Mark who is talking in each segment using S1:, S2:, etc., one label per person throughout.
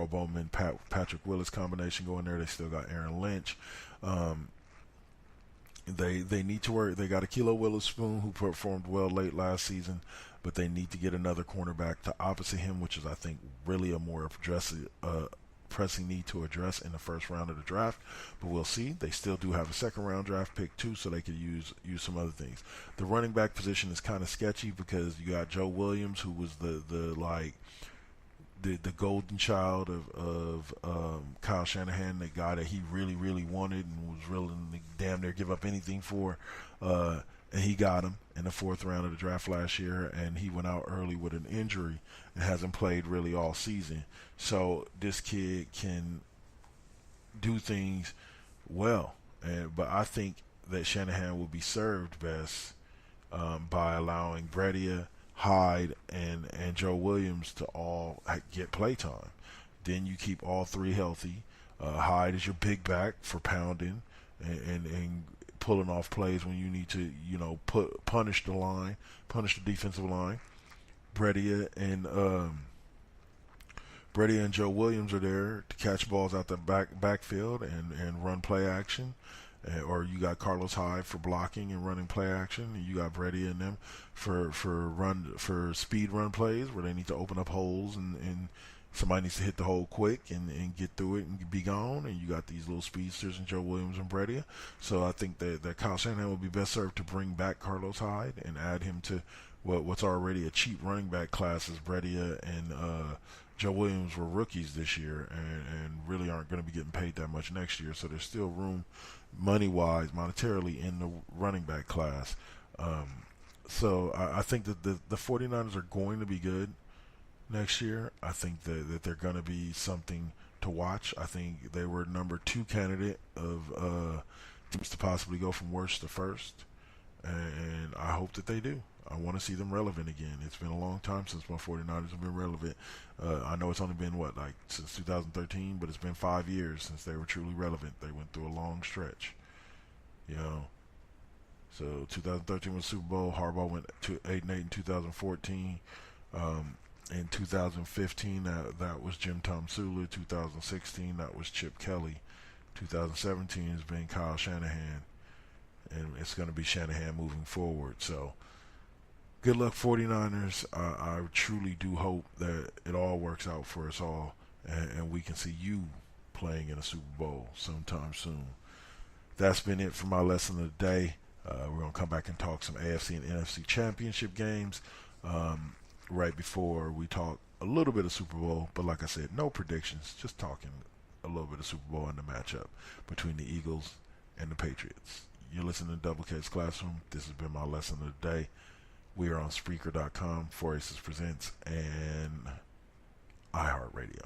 S1: Earl Bowman, Patrick Willis combination going there. They still got Aaron Lynch. Um, they need to work. They got Akilo Witherspoon, who performed well late last season, but they need to get another cornerback to opposite him, which is, I think, really a more pressing need to address in the first round of the draft. But we'll see. They still do have a second round draft pick too, so they could use some other things. The running back position is kind of sketchy because you got Joe Williams, who was the golden child of Kyle Shanahan, the guy that he really, really wanted and was willing to damn near give up anything for. And he got him in the fourth round of the draft last year, and he went out early with an injury and hasn't played really all season. So this kid can do things well, but I think that Shanahan will be served best by allowing Bredia, Hyde, and Joe Williams to all get play time. Then you keep all three healthy. Hyde is your big back for pounding and pulling off plays when you need to, punish the defensive line. Bredia and Joe Williams are there to catch balls out the backfield and run play action. Or you got Carlos Hyde for blocking and running play action, and you got Bredia and them for speed run plays where they need to open up holes and somebody needs to hit the hole quick and get through it and be gone. And you got these little speedsters in Joe Williams and Bredia. So I think that Kyle Shanahan will be best served to bring back Carlos Hyde and add him to what's already a cheap running back class, as Bredia and Joe Williams were rookies this year and really aren't going to be getting paid that much next year. So there's still room money-wise, monetarily, in the running back class. So I think that the 49ers are going to be good next year. I think that they're going to be something to watch. I think they were number 2 candidate of teams to possibly go from worst to first, and I hope that they do. I want to see them relevant again. It's been a long time since my 49ers have been relevant. I know it's only been, since 2013, but it's been 5 years since they were truly relevant. They went through a long stretch, So 2013 was Super Bowl. Harbaugh went to 8-8 in 2014. In 2015, that was Jim Tomsula. 2016, that was Chip Kelly. 2017 has been Kyle Shanahan, and it's going to be Shanahan moving forward. So good luck, 49ers. I truly do hope that it all works out for us all, and we can see you playing in a Super Bowl sometime soon. That's been it for my lesson of the day. We're going to come back and talk some AFC and NFC championship games right before we talk a little bit of Super Bowl. But like I said, no predictions, just talking a little bit of Super Bowl and the matchup between the Eagles and the Patriots. You're listening to Double K's Classroom. This has been my lesson of the day. We are on Spreaker.com, 4Aces Presents, and iHeartRadio.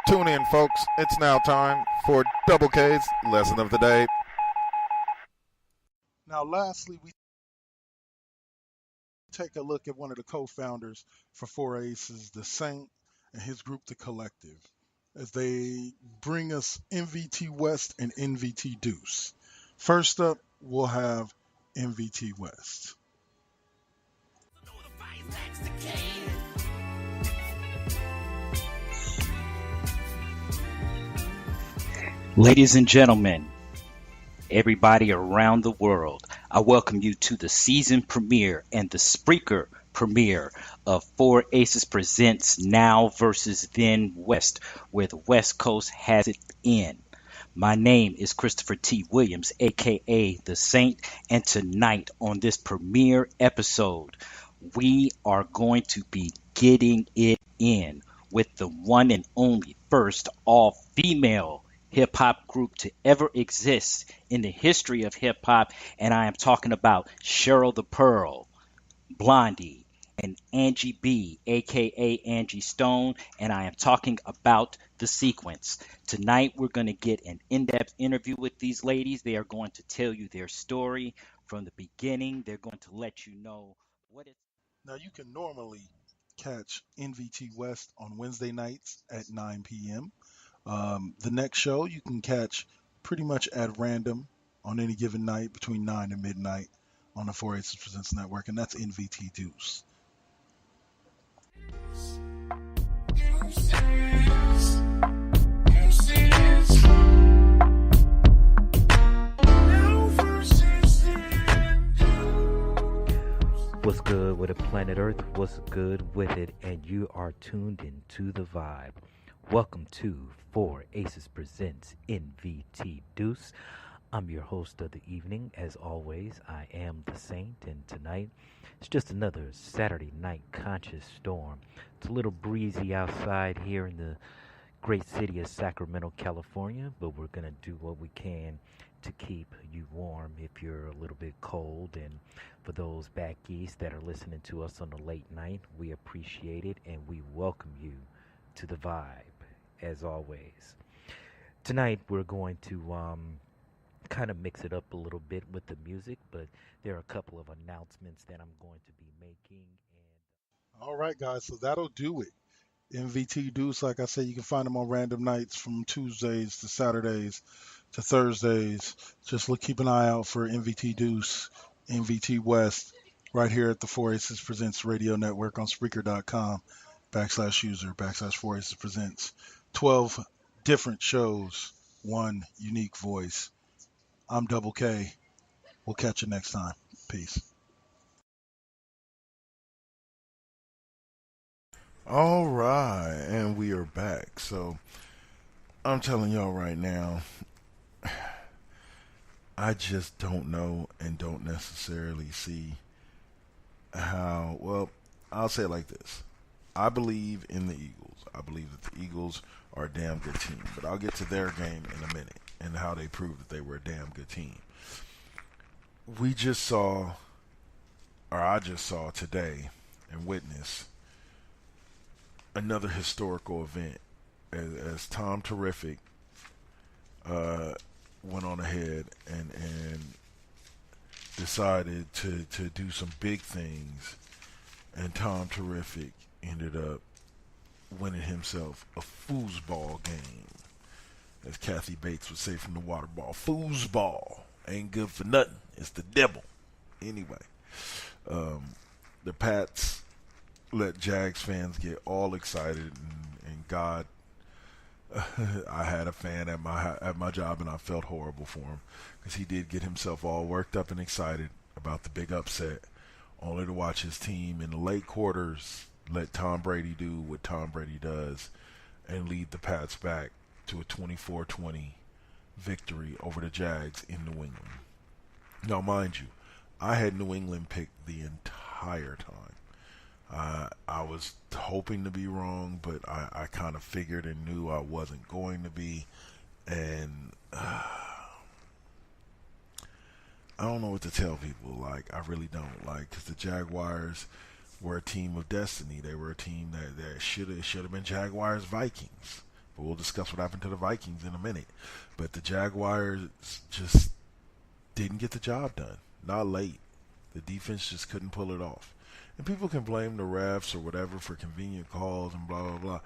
S2: Tune in, folks. It's now time for Double K's Lesson of the Day.
S3: Now, lastly, we take a look at one of the co-founders for 4Aces, the Saint, and his group, The Collective, as they bring us MVT West and NVT Deuce. First up, we'll have MVT West.
S4: Ladies and gentlemen, everybody around the world, I welcome you to the season premiere and the Spreaker premiere of 4Aces Presents Now versus Then West, where the West Coast has it in. My name is Christopher T. Williams, aka The Saint, and tonight on this premiere episode, we are going to be getting it in with the one and only first all-female hip-hop group to ever exist in the history of hip-hop, and I am talking about Cheryl the Pearl, Blondie, and Angie B, aka Angie Stone, and I am talking about The Sequence. Tonight we're going to get an in-depth interview with these ladies. They are going to tell you their story from the beginning. They're going to let you know what it's...
S3: Now, you can normally catch NVT West on Wednesday nights at 9 p.m. The next show you can catch pretty much at random on any given night between 9 and midnight on the 4 Aces Presents Network, and that's NVT Deuce.
S5: What's good with it, planet Earth? What's good with it? And you are tuned into the vibe. Welcome to 4 Aces Presents NVT Deuce. I'm your host of the evening. As always, I am the Saint, and tonight it's just another Saturday night conscious storm. It's a little breezy outside here in the great city of Sacramento, California, but we're going to do what we can to keep you warm if you're a little bit cold. And for those back east that are listening to us on the late night, we appreciate it and we welcome you to the vibe, as always. Tonight we're going to kind of mix it up a little bit with the music, but there are a couple of announcements that I'm going to be making.
S3: All right, guys, so that'll do it. MVT Deuce, like I said, you can find them on random nights from Tuesdays to Saturdays to Thursdays. Just keep an eye out for MVT Deuce, MVT West, right here at the 4 Aces Presents Radio Network on Spreaker.com/user/4 Aces Presents. 12 different shows, one unique voice. I'm Double K. We'll catch you next time. Peace.
S1: All right, and we are back. So I'm telling y'all right now, I just don't know and don't necessarily see how, well, I'll say it like this. I believe in the Eagles. I believe that the Eagles are a damn good team, but I'll get to their game in a minute and how they proved that they were a damn good team. We just saw, or I just saw today and witnessed another historical event as Tom Terrific went on ahead and decided to do some big things, and Tom Terrific ended up winning himself a foosball game, as Kathy Bates would say from the water ball. Foosball ain't good for nothing. It's the devil. Anyway, the Pats let Jags fans get all excited, and God, I had a fan at my job, and I felt horrible for him because he did get himself all worked up and excited about the big upset, only to watch his team in the late quarters let Tom Brady do what Tom Brady does and lead the Pats back to a 24-20 victory over the Jags in New England. Now, mind you, I had New England picked the entire time. I was hoping to be wrong, but I kind of figured and knew I wasn't going to be. And I don't know what to tell people. Like, I really don't. Like, because the Jaguars were a team of destiny. They were a team that should have been Jaguars Vikings. But we'll discuss what happened to the Vikings in a minute. But the Jaguars just didn't get the job done. Not late. The defense just couldn't pull it off. And people can blame the refs or whatever for convenient calls and blah, blah, blah.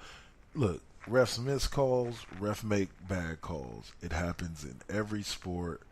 S1: Look, refs miss calls, refs make bad calls. It happens in every sport,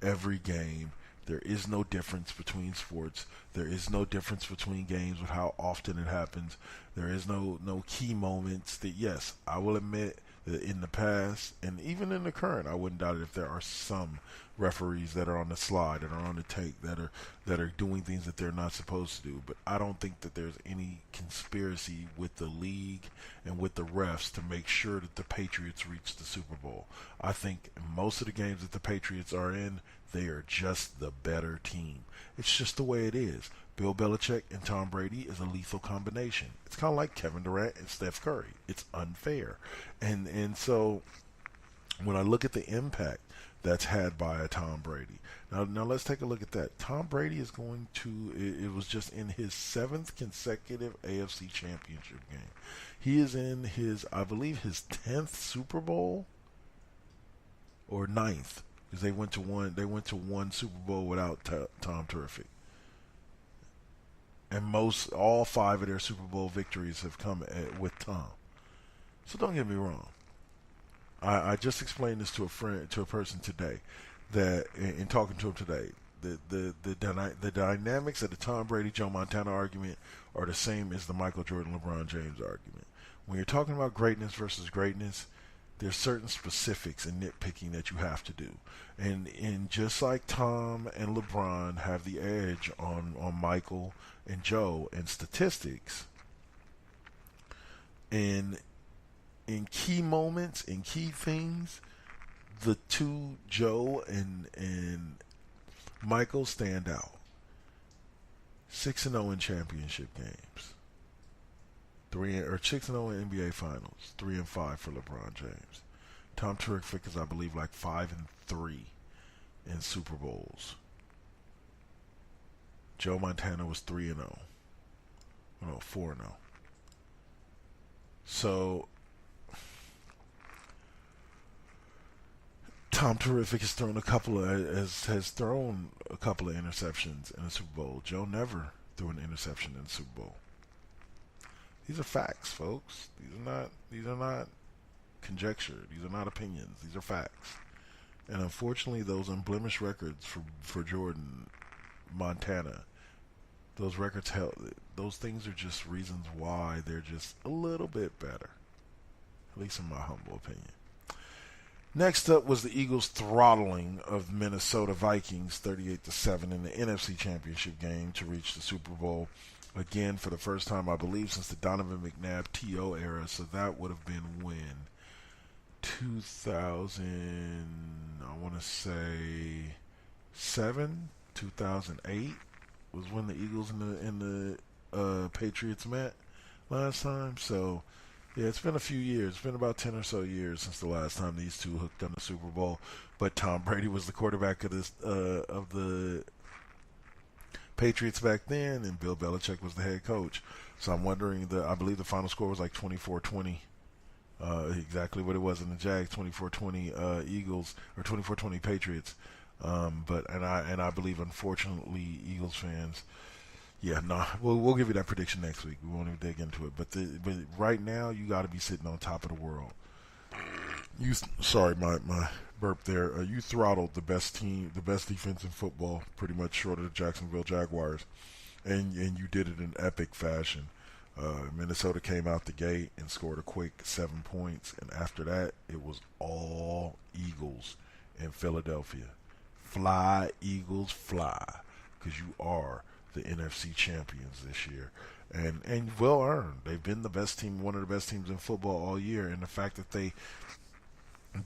S1: every game. There is no difference between sports. There is no difference between games with how often it happens. There is no key moments that, yes, I will admit that in the past and even in the current, I wouldn't doubt it if there are some referees that are on the slide, that are on the take, that are doing things that they're not supposed to do. But I don't think that there's any conspiracy with the league and with the refs to make sure that the Patriots reach the Super Bowl. I think most of the games that the Patriots are in, they are just the better team. It's just the way it is. Bill Belichick and Tom Brady is a lethal combination. It's kind of like Kevin Durant and Steph Curry. It's unfair. And so when I look at the impact that's had by a Tom Brady. Now let's take a look at that. Tom Brady is going to, it was just in his 7th consecutive AFC Championship game. He is in his, I believe, his 10th Super Bowl or 9th, because they went to one Super Bowl without Tom Terrific. And all 5 of their Super Bowl victories have come with Tom. So don't get me wrong. I just explained this to a person today, that in talking to him today, the dynamics of the Tom Brady Joe Montana argument are the same as the Michael Jordan LeBron James argument. When you're talking about greatness versus greatness, there's certain specifics and nitpicking that you have to do. And just like Tom and LeBron have the edge on Michael and Joe in statistics, in key moments, in key things, the two, Joe and Michael, stand out. 6-0 in championship games. 6-0 in NBA Finals. 3-5 for LeBron James. Tom Terrific is, I believe, like 5-3 in Super Bowls. Joe Montana was 3-0. No, 4-0. So Tom Terrific has thrown a couple of interceptions in the Super Bowl. Joe never threw an interception in the Super Bowl. These are facts, folks. These are not conjecture. These are not opinions. These are facts. And unfortunately, those unblemished records for Jordan, Montana, those records those things are just reasons why they're just a little bit better. At least in my humble opinion. Next up was the Eagles' throttling of Minnesota Vikings 38-7 in the NFC Championship game to reach the Super Bowl again for the first time, I believe, since the Donovan McNabb T.O. era. So that would have been when 2000, I want to say 2008 was when the Eagles and the Patriots met last time. So yeah, it's been a few years. It's been about 10 or so years since the last time these two hooked on the Super Bowl. But Tom Brady was the quarterback of the Patriots back then, and Bill Belichick was the head coach. So I'm wondering, I believe the final score was like 24-20. Exactly what it was in the Jags, 24-20 Eagles, or 24-20 Patriots. But I believe, unfortunately, Eagles fans, we'll give you that prediction next week. We won't even dig into it. But right now, you got to be sitting on top of the world. Sorry, my burp there. You throttled the best team, the best defense in football, pretty much short of the Jacksonville Jaguars, and you did it in epic fashion. Minnesota came out the gate and scored a quick 7 points, and after that, it was all Eagles in Philadelphia. Fly, Eagles, fly, because you are the NFC champions this year, and well earned. They've been the best team, one of the best teams in football all year, and the fact that they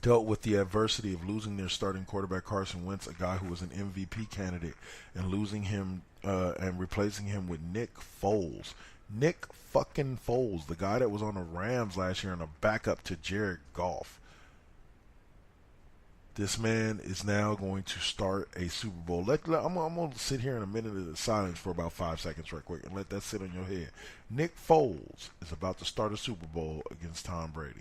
S1: dealt with the adversity of losing their starting quarterback Carson Wentz, a guy who was an MVP candidate, and losing him and replacing him with Nick Foles. Nick fucking Foles, the guy that was on the Rams last year and a backup to Jared Goff. This man is now going to start a Super Bowl. I'm going to sit here in a minute of silence for about 5 seconds right quick and let that sit on your head. Nick Foles is about to start a Super Bowl against Tom Brady.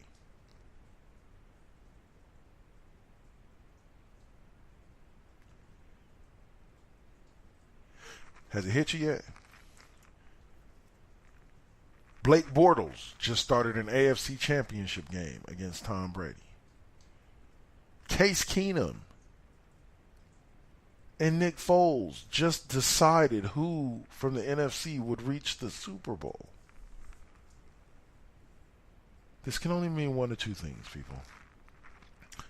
S1: Has it hit you yet? Blake Bortles just started an AFC Championship game against Tom Brady. Case Keenum and Nick Foles just decided who from the NFC would reach the Super Bowl. This can only mean one of two things, people.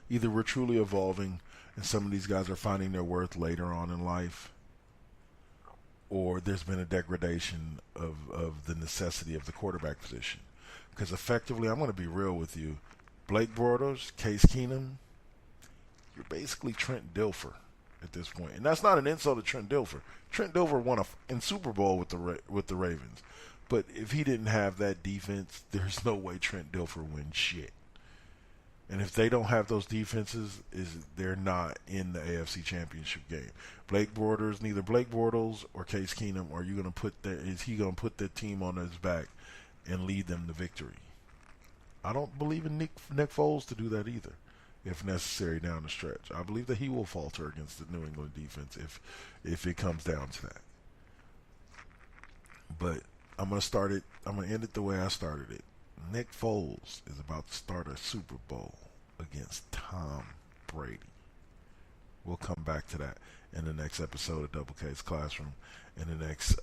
S1: Either we're truly evolving and some of these guys are finding their worth later on in life, or there's been a degradation of the necessity of the quarterback position. Because effectively, I'm going to be real with you, Blake Bortles, Case Keenum, you're basically Trent Dilfer at this point. And that's not an insult to Trent Dilfer. Trent Dilfer won in Super Bowl with the Ravens. But if he didn't have that defense, there's no way Trent Dilfer wins shit. And if they don't have those defenses, they're not in the AFC Championship game. Neither Blake Bortles or Case Keenum is he going to put that team on his back and lead them to victory? I don't believe in Nick Foles to do that either, if necessary down the stretch. I believe that he will falter against the New England defense if it comes down to that. But I'm going to end it the way I started it. Nick Foles is about to start a Super Bowl against Tom Brady. We'll come back to that in the next episode of Double K's Classroom in the next